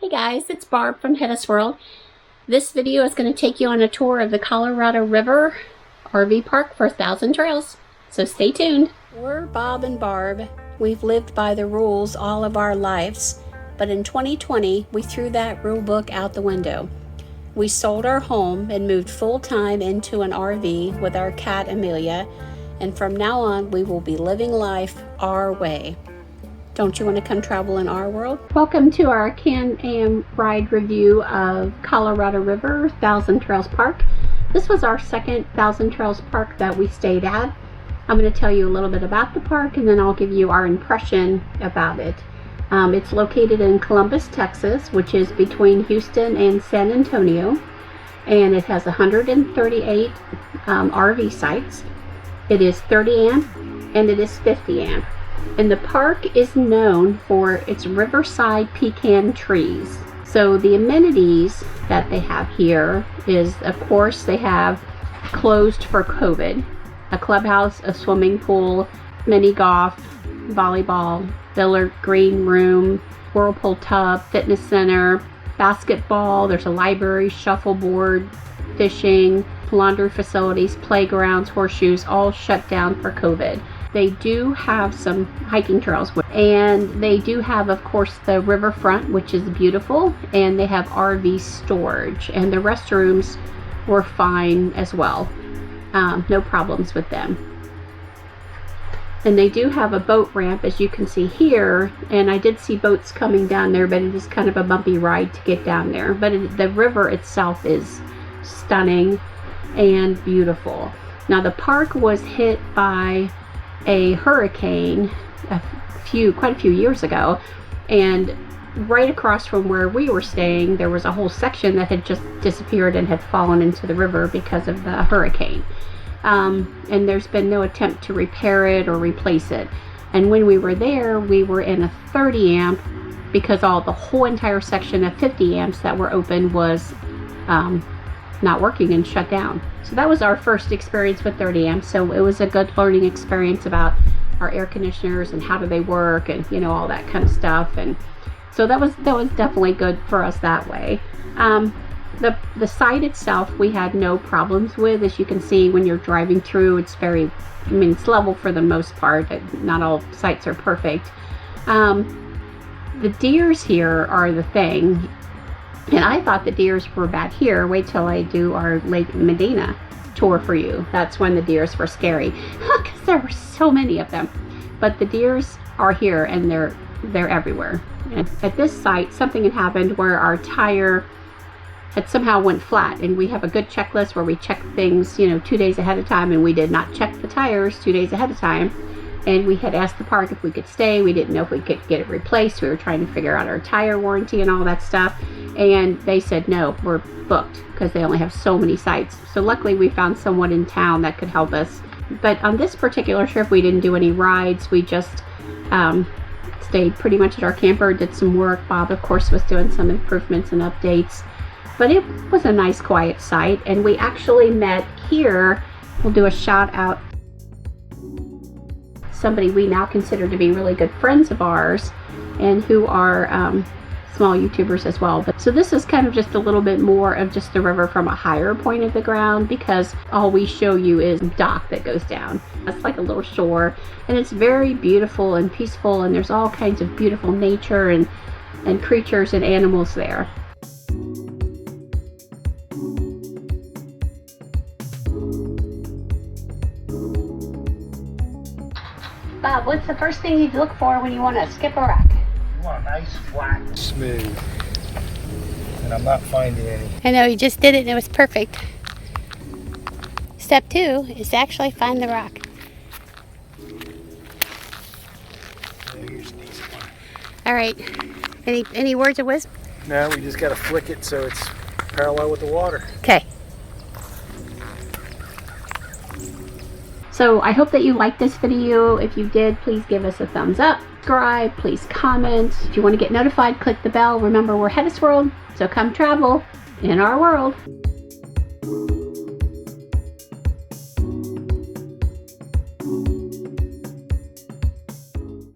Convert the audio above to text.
Hey guys, it's Barb from HetteshWorld. This video is going to take you on a tour of the Colorado River RV Park for 1,000 Trails. So stay tuned. We're Bob and Barb. We've lived by the rules all of our lives, but in 2020 we threw that rule book out the window. We sold our home and moved full-time into an RV with our cat Amelia, and from now on we will be living life our way. Don't you want to come travel in our world? Welcome to our Can-Am ride review of Colorado River 1,000 Trails Park. This was our second 1,000 Trails Park that we stayed at. I'm going to tell you a little bit about the park and then I'll give you our impression about it. It's located in Columbus, Texas, which is between Houston and San Antonio, and it has 138 RV sites. It is 30 amp and it is 50 amp. And the park is known for its riverside pecan trees. So the amenities that they have here is, of course, they have closed for COVID, a clubhouse, a swimming pool, mini golf, volleyball, billiard, green room, whirlpool tub, fitness center, basketball. There's a library, shuffleboard, fishing, laundry facilities, playgrounds, horseshoes, all shut down for COVID. They do have some hiking trails, and they do have, of course, the riverfront, which is beautiful, and they have RV storage, and the restrooms were fine as well. No problems with them. And they do have a boat ramp, as you can see here, and I did see boats coming down there, but it is kind of a bumpy ride to get down there. But the river itself is stunning and beautiful. Now, the park was hit by a hurricane quite a few years ago, and right across from where we were staying there was a whole section that had just disappeared and had fallen into the river because of the hurricane. And there's been no attempt to repair it or replace it. And when we were there, we were in a 30 amp because the whole entire section of 50 amps that were open was not working and shut down. So that was our first experience with 30 amps. So it was a good learning experience about our air conditioners and how do they work, and all that kind of stuff. And so that was definitely good for us that way. The site itself we had no problems with. As you can see when you're driving through, it's it's level for the most part. Not all sites are perfect. The deers here are the thing. And I thought the deers were bad here. Wait till I do our Lake Medina tour for you. That's when the deers were scary, because there were so many of them. But the deers are here, and they're everywhere. And at this site, something had happened where our tire had somehow went flat, and we have a good checklist where we check things 2 days ahead of time, and we did not check the tires 2 days ahead of time. And we had asked the park if we could stay. We didn't know if we could get it replaced. We were trying to figure out our tire warranty and all that stuff. And they said, no, we're booked, because they only have so many sites. So luckily we found someone in town that could help us. But on this particular trip, we didn't do any rides. We just stayed pretty much at our camper, did some work. Bob, of course, was doing some improvements and updates. But it was a nice, quiet site. And we actually met here. We'll do a shout out. Somebody we now consider to be really good friends of ours, and who are small YouTubers as well. But so this is kind of just a little bit more of just the river from a higher point of the ground, because all we show you is dock that goes down. It's like a little shore, and it's very beautiful and peaceful, and there's all kinds of beautiful nature and creatures and animals there. Bob, what's the first thing you look for when you want to skip a rock? You want a nice, flat, smooth. And I'm not finding any. I know, you just did it and it was perfect. Step 2 is to actually find the rock. Here's a decent one. Alright. Any words of wisdom? No, we just got to flick it so it's parallel with the water. Okay. So I hope that you liked this video. If you did, please give us a thumbs up. Subscribe, please comment. If you want to get notified, click the bell. Remember, we're HetteshWorld, so come travel in our world.